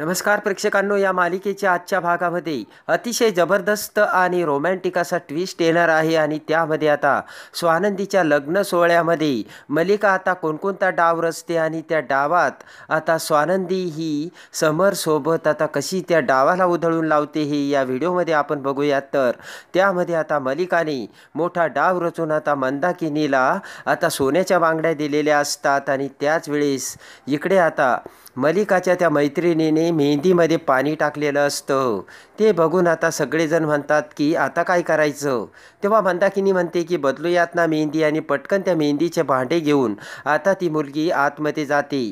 नमस्कार प्रेक्षकांनो, या मालिकेच्या आजच्या भागामध्ये अतिशय जबरदस्त आणि रोमॅन्टिक असा ट्विस्ट येणार आहे आणि त्यामध्ये आता स्वानंदीच्या लग्न सोहळ्यामध्ये मलिका आता कोणकोणता डाव रचते आणि त्या डावात आता स्वानंदी ही समरसोबत आता कशी त्या डावाला उधळून लावते हे या व्हिडिओमध्ये आपण बघूयात। तर त्यामध्ये आता मलिकाने मोठा डाव रचून आता मंदाकिनीला आता सोन्याच्या बांगड्या दिलेल्या असतात आणि त्याच वेळेस इकडे आता मलिकाच्या त्या मैत्रिणीने मेहंदीमध्ये पाणी टाकलेलं असतं। ते बघून आता सगळेजण म्हणतात की आता काय करायचं। तेव्हा मंदाकिनी म्हणते की बदलूयात ना मेहंदी, आणि पटकन त्या मेहंदीचे भांडे घेऊन आता ती मुलगी आतमध्ये जाते।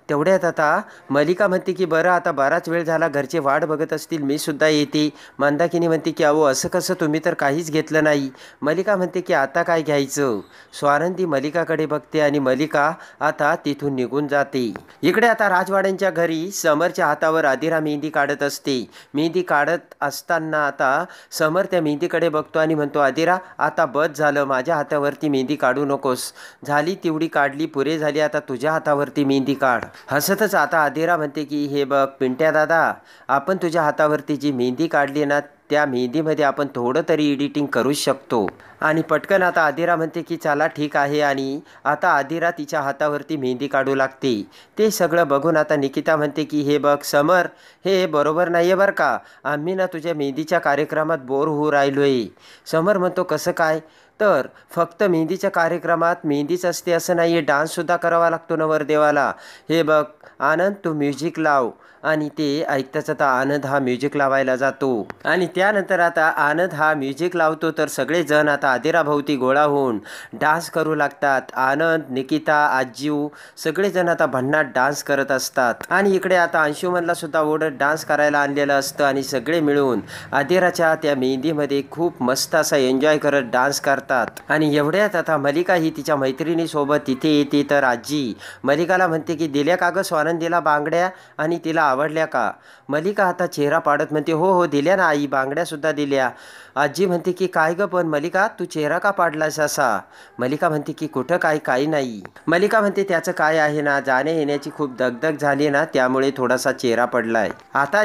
तेवढ्यात आता मलिका म्हणते की बरं, आता बराच वेळ झाला, घरचे वाट बघत असतील, मी सुद्धा येते। मंदाकिनी म्हणते की अहो असं कसं, तुम्ही तर काहीच घेतलं नाही। मलिका म्हणते की आता काय घ्यायचं। स्वानंदी मलिकाकडे बघते आणि मलिका आता तिथून निघून जाते। इकडे आता राजवाड्यांच्या घरी समरच्या हातावर आदिरा मेहंदी काढत असते। मेहंदी काढत असताना आता समर त्या मेहंदीकडे बघतो आणि म्हणतो, आदिरा आता बस झालं, माझ्या हातावरती मेहंदी काढू नकोस, झाली तेवढी काढली, पुरे झाली, आता तुझ्या हातावरती मेहंदी काढ। हसतच आता आदिरा म्हणते की हे बघ पिंट्या दादा, आपण तुझ्या हातावरती जी मेहंदी काढली ना, त्या मेहंदीमध्ये आपण थोडं तरी एडिटिंग करू शकतो। आणि पटकन आता आदिरा म्हणते की चला ठीक आहे, आणि आता आदिरा तिच्या हातावरती मेहंदी काढू लागते। ते सगळं बघून आता निकिता म्हणते की हे बघ समर, हे बरोबर नाही आहे बरं का, आम्ही ना तुझ्या मेहंदीच्या कार्यक्रमात बोर होऊ राहिलोय। समर म्हणतो कसं काय, तर फक्त मेहंदीच्या कार्यक्रमात मेहंदीच असते असं नाही आहे, डान्ससुद्धा करावा लागतो नवरदेवाला। हे बघ आनंद, तू म्युझिक लाव। आणि ते ऐकताच आता आनंद हा म्युझिक लावायला जातो आणि त्यानंतर आता आनंद हा म्युझिक लावतो तर सगळेजण आता आदिराभोवती गोळा होऊन डान्स करू लागतात। आनंद, निकिता, आजीव सगळेजण आता भन्नाट डान्स करत असतात आणि इकडे आता अंशुमनला सुद्धा ओढत डान्स करायला आणलेलं असतं आणि सगळे मिळून आदिराच्या त्या मेहंदीमध्ये खूप मस्त असा एन्जॉय करत डान्स करतात। आणि एवढ्यात आता मलिका ही तिच्या मैत्रिणीसोबत तिथे येते तर आजी मलिकाला म्हणते की दिल्या का गं स्वानंदीला बांगड्या, आणि तिला आवडल्या का। मलिका आता चेहरा पाडत म्हणते हो हो दिल्या ना आई, बांगड्या सुद्धा दिल्या। आजी म्हणते की काय गं पण मलिका, तू चेहरा का पाडलास असा। मलिका म्हणते की कुठं काय, काही नाही। मलिका म्हणते त्याचं काय आहे ना, जाण्या येण्याची खूप दगदग झाली ना, त्यामुळे थोडासा चेहरा पडलाय। आता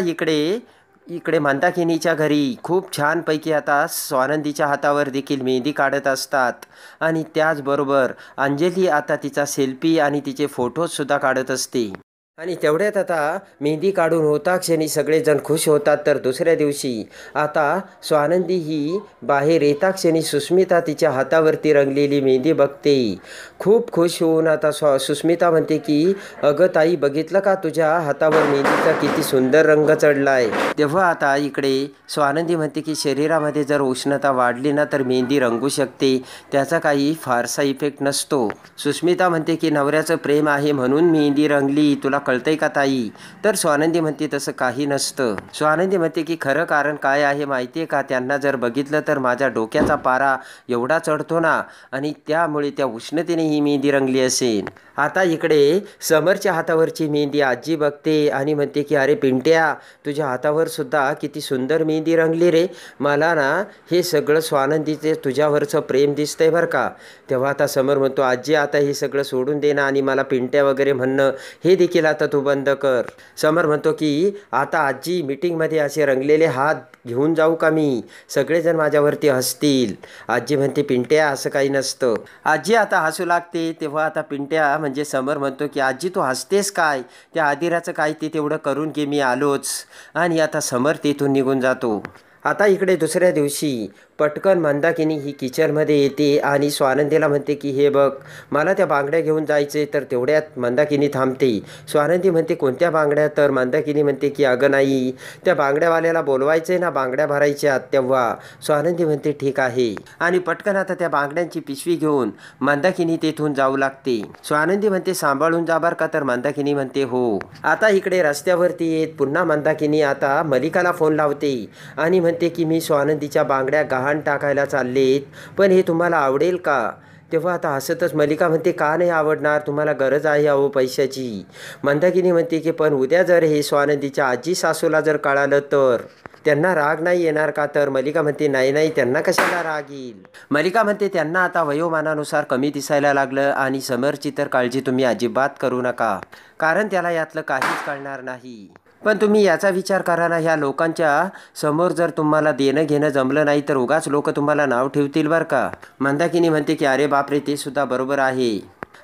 इकडे मंदाकिनीच्या घरी खूप छानपैकी आता स्वानंदीच्या हातावर देखील मेहंदी काढत असतात आणि त्याचबरोबर अंजली आता तिचा सेल्फी आणि तिचे फोटोजसुद्धा काढत असते। आणि तेवढ्यात आता मेहंदी काढून होता क्षणी सगळेजण खुश होतात। तर दुसऱ्या दिवशी आता स्वानंदी ही बाहेर येता क्षणी सुस्मिता तिच्या हातावरती रंगलेली मेहंदी बघते। खूप खुश होऊन आता सुस्मिता म्हणते की अगं ताई, बघितलं का तुझ्या हातावर मेहंदीचा किती सुंदर रंग चढलाय। तेव्हा आता इकडे स्वानंदी म्हणते की शरीरामध्ये जर उष्णता वाढली ना तर मेहंदी रंगू शकते, त्याचा काही फारसा इफेक्ट नसतो। सुस्मिता म्हणते की नवऱ्याचं प्रेम आहे म्हणून मेहंदी रंगली, तुला कळतंय का ताई। तर स्वानंदी म्हणते तसं काही नसतं। स्वानंदी म्हणते की खरं कारण काय आहे माहिती आहे का, त्यांना जर बघितलं तर माझ्या डोक्याचा पारा एवढा चढतो ना, आणि त्यामुळे त्या उष्णतेने ही मेहंदी रंगली असेल। आता इकडे समरच्या हातावरची मेहंदी आजी बघते आणि म्हणते की अरे पिंट्या, तुझ्या हातावर सुद्धा किती सुंदर मेहंदी रंगली रे, मला ना हे सगळं स्वानंदीचे तुझ्यावरचं प्रेम दिसतंय बरं का। तेव्हा आता समर म्हणतो आजी आता हे सगळं सोडून दे ना, आणि मला पिंट्या वगैरे म्हणणं हे देखील आता तू बंद कर। समर म्हणतो की आता आजी मीटिंगमध्ये असे रंगलेले हात घेऊन जाऊ का मी, सगळेजण माझ्यावरती हसतील। आजी म्हणते पिंट्या असं काही नसतं। आजी आता हसू लागते। तेव्हा आता पिंट्या म्हणजे समर म्हणतो की आजी तू हसतेस काय, त्या आदिराचं काय ते तेवढं करून घे, मी आलोच। आणि आता समर तिथून निघून जातो। आता इकडे दुसऱ्या दिवशी पटकन मंदाकिनी ही किचनमध्ये येते आणि स्वानंदीला म्हणते की हे बघ मला त्या बांगड्या घेऊन जायचे। तर तेवढ्यात मंदाकिनी थांबते। स्वानंदी म्हणते कोणत्या बांगड्या, तर मंदाकिनी म्हणते की अगं नाही, त्या बांगड्यावाल्याला बोलवायचे ना, बांगड्या भरायच्या। तेव्हा स्वानंदी म्हणते ठीक आहे, आणि पटकन आता त्या बांगड्यांची पिशवी घेऊन मंदाकिनी तेथून जाऊ लागते। स्वानंदी म्हणते सांभाळून जा बरं का, तर मंदाकिनी म्हणते हो। आता इकडे रस्त्यावरती येत पुन्हा मंदाकिनी आता मलिकाला फोन लावते आणि म्हणते की मी स्वानंदीच्या बांगड्या गहाण टाकायला चाललेत, पण हे तुम्हाला आवडेल का। तेव्हा आता हसतच मलिका म्हणते का नाही आवडणार, तुम्हाला गरज आहे अहो पैशाची। मंदाकिनी म्हणते की पण उद्या जर हे स्वानंदीच्या आजी सासूला जर कळालं तर त्यांना राग नाही येणार का। तर मलिका म्हणते नाही नाही, त्यांना कशाला राग येईल। मलिका म्हणते त्यांना आता वयोमानानुसार कमी दिसायला लागलं, आणि समरची तर काळजी तुम्ही अजिबात करू नका, कारण त्याला यातलं काहीच कळणार नाही। पण तुम्ही याचा विचार करा ना, ह्या लोकांच्या समोर जर तुम्हाला देणं घेणं जमलं नाही तर उगाच लोक तुम्हाला नाव ठेवतील बरं का. मंदाकिनी म्हणते की अरे बापरे, ते सुद्धा बरोबर आहे.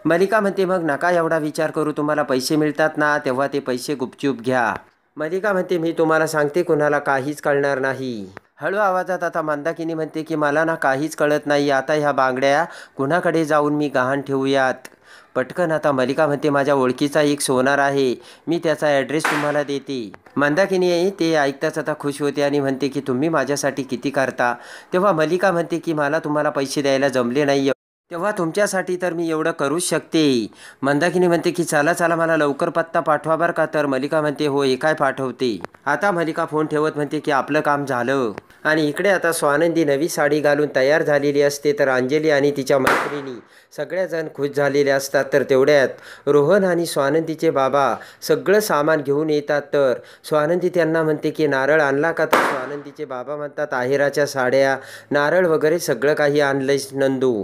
मलिका म्हणते मग नका एवढा विचार करू, तुम्हाला पैसे मिळतात ना तेव्हा ते पैसे गुपचूप घ्या. मलिका म्हणते मी तुम्हाला सांगते कुणाला काहीच कळणार नाही. हळू आवाजात आता मंदाकिनी म्हणते की मला ना काहीच कळत नाही, आता ह्या बांगड्या कुणाकडे जाऊन मी गहाण ठेवूयात. पटकन आता मलिका म्हणते माझ्या ओळखीचा एक सोनार आहे, मी त्याचा ॲड्रेस तुम्हाला देते. मंदाकिनी ते ऐकताच आता खुश होते आणि म्हणते की तुम्ही माझ्यासाठी किती करता. तेव्हा मलिका म्हणते की मला तुम्हाला पैसे द्यायला जमले नाही, तेव्हा तुमच्यासाठी तर मी एवढं करूच शकते. मंदाकिनी म्हणते की चला चला मला लवकर पत्ता पाठवा बरं का. तर मलिका म्हणते हो हे काय पाठवते. आता मलिका फोन ठेवत म्हणते की आपलं काम झालं. आणि इकडे आता स्वानंदी नवी साडी घालून तयार झालेली असते, तर अंजली आणि तिच्या मैत्रिणी सगळ्याजण खुश झालेले असतात. तर तेवढ्यात रोहन आणि स्वानंदीचे बाबा सगळं सामान घेऊन येतात. तर स्वानंदी त्यांना म्हणते की नारळ आणला का. तर स्वानंदीचे बाबा म्हणतात आहेराच्या साड्या नारळ वगैरे सगळं काही आणलंय नंदू.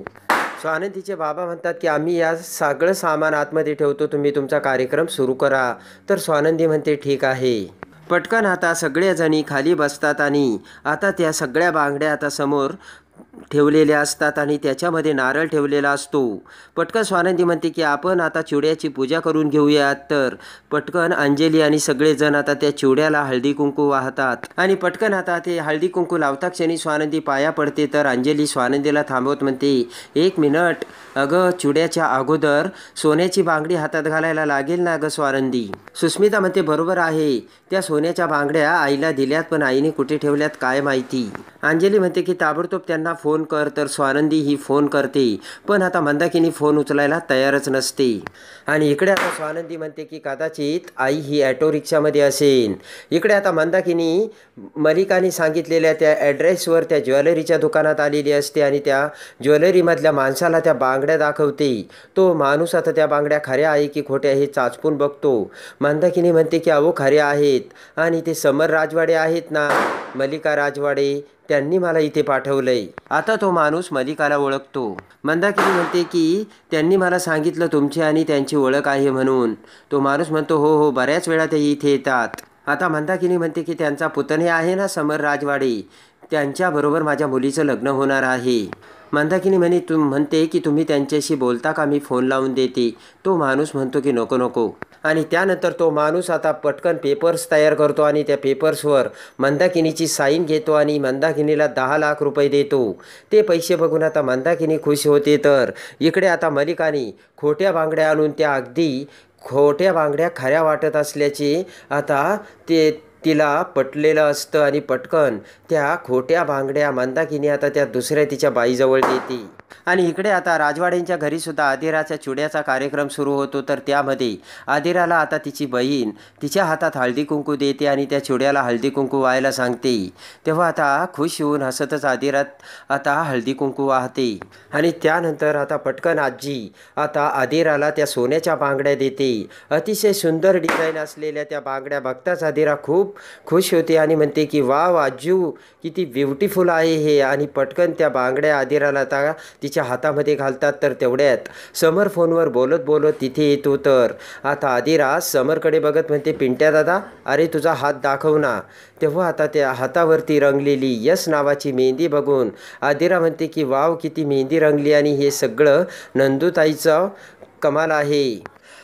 स्वानंदीचे बाबा म्हणतात की आम्ही या सगळं सामान आतमध्ये ठेवतो, तुम्ही तुमचा कार्यक्रम सुरू करा. तर स्वानंदी म्हणते ठीक आहे. पटकन आता सगळ्याजणी खाली बसतात आणि आता त्या सगळ्या बांगड्या आता समोर ठेवलेल्या असतात आणि त्याच्यामध्ये नारळ ठेवलेला असतो. पटकन स्वानंदी म्हणते की आपण आता चिवड्याची पूजा करून घेऊयात. तर पटकन अंजली आणि सगळेजण आता त्या चिवड्याला हळदी कुंकू वाहतात आणि पटकन आता ते हळदी कुंकू लावता क्षणी स्वानंदी पाया पडते. तर अंजली स्वानंदीला थांबवत म्हणते एक मिनिट, अगं चिवड्याच्या अगोदर सोन्याची बांगडी हातात घालायला लागेल ना गं स्वानंदी. सुस्मिता म्हणते बरोबर आहे, त्या सोन्याच्या बांगड्या आईला दिल्यात पण आईने कुठे ठेवल्यात काय माहिती. अंजली म्हणते की ताबडतोब त्यांना फोन कर. तर स्वानंदी ही फोन करते पण आता मंदाकिनी फोन उचलायला तयारच नसते. आणि इकडे आता स्वानंदी म्हणते की कदाचित आई ही ॲटो रिक्षामध्ये असेल. इकडे आता मंदाकिनी मलिकाने सांगितलेल्या त्या ॲड्रेसवर त्या ज्वेलरीच्या दुकानात आलेली असते आणि त्या ज्वेलरीमधल्या माणसाला त्या बांगड्या दाखवते. तो माणूस आता त्या बांगड्या खऱ्या आहे की खोट्या हे चाचपून बघतो. मंदाकिनी म्हणते की अहो खऱ्या आहेत आणि ते समर राजवाडे आहेत ना, मलिका राजवाडे, त्यांनी मला इथे पाठवलंय. आता तो माणूस मलिकाला ओळखतो. मंदाकिनी म्हणते की त्यांनी मला सांगितलं तुमची आणि त्यांची ओळख आहे म्हणून. तो माणूस म्हणतो हो हो, बऱ्याच वेळा ते इथे येतात. आता मंदाकिनी म्हणते की त्यांचा पुतणे आहे ना समर राजवाडे, त्यांच्याबरोबर माझ्या मुलीचं लग्न होणार आहे. मंदाकिनी म्हणते की तुम्ही त्यांच्याशी बोलता का, मी फोन लावून देते. तो माणूस म्हणतो की नको नको. आणि त्यानंतर तो माणूस आता पटकन पेपर्स तयार करतो आणि त्या पेपर्सवर मंदाकिनीची साईन घेतो आणि मंदाकिनीला 10 लाख रुपये देतो. ते पैसे बघून आता मंदाकिनी खुश होते. तर इकडे आता मलिकाने खोट्या बांगड्या आणून त्या अगदी खोट्या बांगड्या खऱ्या वाटत असल्याचे आता तिला पटलेलं असतं आणि पटकन त्या खोट्या बांगड्या मंदाकिनी आता त्या दुसऱ्या तिच्या बाईजवळ देते. आणि इकडे आता राजवाड्यांच्या घरीसुद्धा आदिराच्या चिवड्याचा कार्यक्रम सुरू होतो. तर त्यामध्ये आदिराला आता तिची बहीण तिच्या हातात हळदी कुंकू देते आणि त्या चिवड्याला हळदी कुंकू व्हायला सांगते. तेव्हा आता खुश होऊन हसतच आदिरात आता हळदी कुंकू वाहते. आणि त्यानंतर आता पटकन आजी आता आदिराला त्या सोन्याच्या बांगड्या देते. अतिशय सुंदर डिझाईन असलेल्या त्या बांगड्या बघताच आदिरा खूप खुश होते आणि म्हणते की वाव आजू, किती ब्युटिफुल आहे हे. आणि पटकन त्या बांगड्या आदिराला आता तिच्या हातामध्ये घालतात. तर तेवढ्यात समर फोनवर बोलत बोलत तिथे येतो. तर आता आदिरा समरकडे बघत म्हणते पिंट्या दादा, अरे तुझा हात दाखव ना. तेव्हा आता त्या हातावरती रंगलेली यस नावाची मेहंदी बघून आदिरा म्हणते की वाव किती मेहंदी रंगली आणि हे सगळं नंदूताईचं कमाल आहे.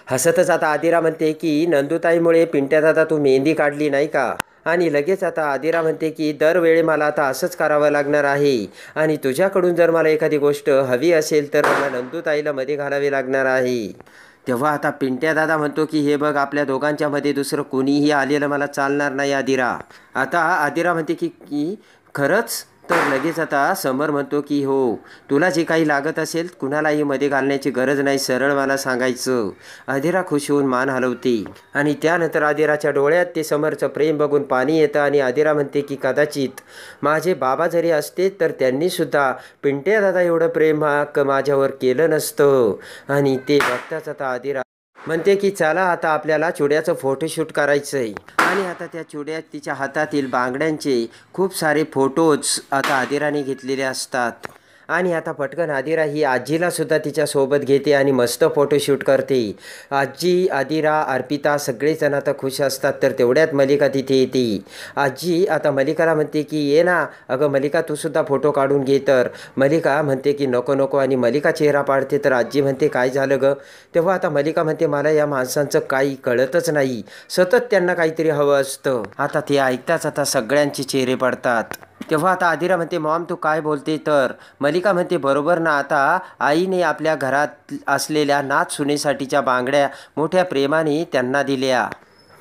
हसतच आता आदिरा म्हणते की नंदूताईमुळे पिंट्या दादा तू मेहंदी काढली नाही का. आणि लगेच आता आदिरा म्हणते की दरवेळी मला आता असंच करावं लागणार आहे आणि तुझ्याकडून जर मला एखादी गोष्ट हवी असेल तर मला नंदूताईला मध्ये घालावे लागणार आहे. तेव्हा आता पिंट्या दादा म्हणतो की हे बघ आपल्या दोघांच्या मध्ये दुसरं कोणीही आलेलं मला चालणार नाही आदिरा. आता आदिरा म्हणते की खरंच. तर लगेच आता समर म्हणतो की हो, तुला जे काही लागत असेल कुणालाही मध्ये घालण्याची गरज नाही, सरळ मला सांगायचं. आदिरा खुश होऊन मान हलवते. आणि त्यानंतर आदिराच्या डोळ्यात ते समरचं प्रेम बघून पाणी येतं आणि आदिरा म्हणते की कदाचित माझे बाबा जरी असते तर त्यांनीसुद्धा पिंट्या दादा एवढं प्रेम माझ्यावर केलं नसतं. आणि ते बघताच आता आदिरा म्हणते की चला आता आपल्याला चिवड्याचं फोटोशूट करायचं आहे. आणि आता त्या चिवड्यात तिच्या हातातील बांगड्यांचे खूप सारे फोटोज आता आदिराने घेतलेले असतात. आणि आता पटकन आदिरा ही आजीला सुद्धा तिच्यासोबत घेते आणि मस्त फोटोशूट करते. आजी, आदिरा, अर्पिता सगळेजण आता खुश असतात. तर तेवढ्यात मलिका तिथे येते. आजी आता मलिकाला म्हणते की ये ना, अगं मलिका तू सुद्धा फोटो काढून घे. तर मलिका म्हणते की नको नको आणि मलिका चेहरा पाडते. तर आजी म्हणते काय झालं गं? तेव्हा आता मलिका म्हणते मला या माणसांचं काही कळतच नाही, सतत त्यांना काहीतरी हवं असतं. आता ते ऐकताच आता सगळ्यांचे चेहरे पडतात. तेव्हा आता आदिरा म्हणते मॉम तू काय बोलते? तर मलिका म्हणते बरोबर ना, आता आईने आपल्या घरात असलेल्या नाथ सुनेसाठीच्या बांगड्या मोठ्या प्रेमाने त्यांना दिल्या.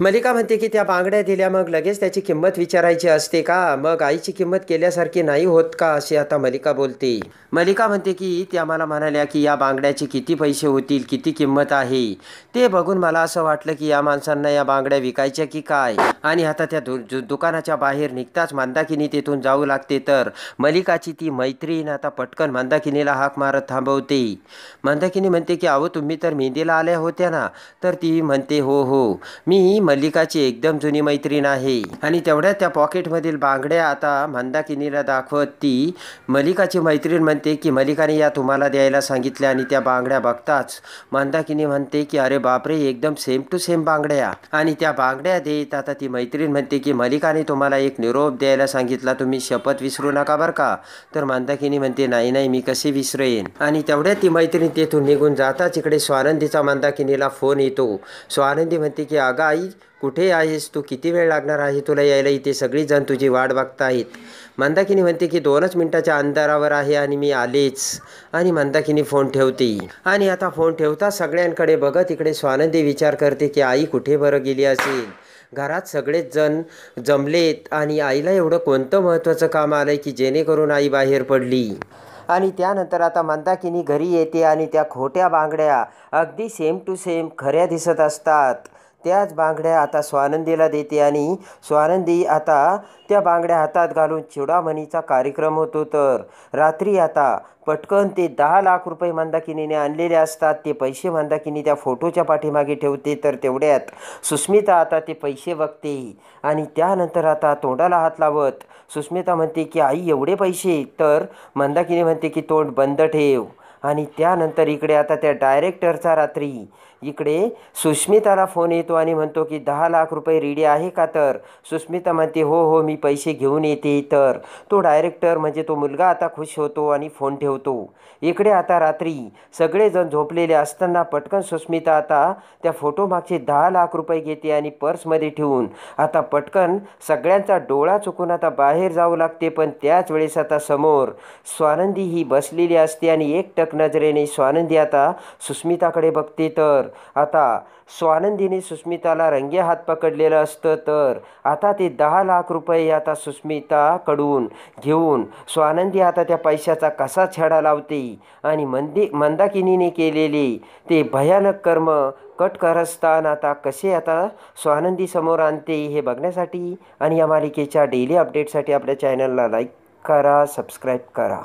मलिका म्हणते की त्या बांगड्या दिल्या मग लगेच त्याची किंमत विचारायची असते का? मग आईची किंमत केल्यासारखी नाही होत का? अशी आता मलिका बोलते. मलिका म्हणते की त्या मला म्हणाल्या की या बांगड्याचे किती पैसे होतील, किती किंमत आहे. ते बघून मला असं वाटलं की या माणसांना या बांगड्या विकायच्या की काय. आणि आता त्या दुकानाच्या बाहेर निघताच मंदाकिनी तिथून जाऊ लागते. तर मलिकाची ती मैत्रीण आता पटकन मंदाकिनीला हाक मारत थांबवते. मंदाकिनी म्हणते की अहो तुम्ही तर मेहंदीला आल्या होत्या ना? तर ती म्हणते हो हो, मी मल्लिकाची एकदम जुनी मैत्रीण आहे. आणि तेवढ्यात त्या पॉकेटमधील बांगड्या आता मंदाकिनीला दाखवत ती मल्लिकाची मैत्रीण म्हणते की मल्लिकाने या तुम्हाला द्यायला सांगितल्या. आणि त्या बांगड्या बघताच मंदाकिनी म्हणते की अरे बापरे, एकदम सेम टू सेम बांगड्या. आणि त्या बांगड्या देत आता ती मैत्रीण म्हणते की मल्लिकाने तुम्हाला एक निरोप द्यायला सांगितला, तुम्ही शपथ विसरू नका बरं का. तर मंदाकिनी म्हणते नाही नाही, मी कशी विसरेन. आणि तेवढ्यात ती मैत्रीण तेथून निघून जाताच इकडे स्वानंदीचा मंदाकिनीला फोन येतो. स्वानंदी म्हणते की अगं आई कुठे आहेस तू? किती वेळ लागणार आहे तुला यायला? इथे सगळीजण तुझी वाट बघतायत. मंदाकिनी म्हणते की 2च मिनिटाच्या अंतरावर आहे आणि मी आलेच. आणि मंदाकिनी फोन ठेवते. आणि आता फोन ठेवता सगळ्यांकडे बघत इकडे स्वानंदी विचार करते की आई कुठे बरं गेली असेल. घरात सगळेच जण जमलेत आणि आईला एवढं कोणतं महत्त्वाचं काम आलंय की जेणेकरून आई बाहेर पडली. आणि त्यानंतर आता मंदाकिनी घरी येते आणि त्या खोट्या बांगड्या अगदी सेम टू सेम खऱ्या दिसत असतात. त्याच बांगड्या आता स्वानंदीला देते आणि स्वानंदी आता त्या बांगड्या हातात घालून चुडामणीचा कार्यक्रम होतो. तर रात्री आता पटकन ते 10 लाख रुपये मंदाकिनीने आणलेले असतात. ते पैसे मंदाकिनी त्या फोटोच्या पाठीमागे ठेवते. तर तेवढ्यात सुस्मिता आता ते पैसे बघते आणि त्यानंतर आता तोंडाला हात लावत सुस्मिता म्हणते की आई एवढे पैसे? तर मंदाकिनी म्हणते की तोंड बंद ठेव. आणि त्यानंतर इकडे आता त्या डायरेक्टरचा रात्री इकडे सुस्मिताला फोन येतो आणि म्हणतो की 10 लाख रुपये रेडी आहे का? तर सुस्मिता म्हणते हो हो, मी पैसे घेऊन येते. तर तो डायरेक्टर म्हणजे तो मुलगा आता खुश होतो आणि फोन ठेवतो. इकडे आता रात्री सगळेजण झोपलेले असताना पटकन सुस्मिता आता त्या फोटोमागचे 10 लाख रुपये घेते आणि पर्समध्ये ठेवून आता पटकन सगळ्यांचा डोळा चुकून आता बाहेर जाऊ लागते. पण त्याच वेळेस आता समोर स्वानंदी ही बसलेली असते आणि एकटक नजरेने स्वानंदी आता सुस्मिताकडे बघते. तर आता स्वानंदीने सुस्मिताला रंगे हात पकडलेलं असतं. तर आता ते 10 लाख रुपये आता सुस्मिताकडून घेऊन स्वानंदी आता त्या पैशाचा कसा छडा लावते आणि मंदाकिनीने केलेले ते भयानक कर्म कटकारस्थान आता कसे आता स्वानंदी समोर आणते हे बघण्यासाठी आणि या मालिकेच्या डेली अपडेटसाठी आपल्या चॅनलला लाईक करा, सबस्क्राईब करा.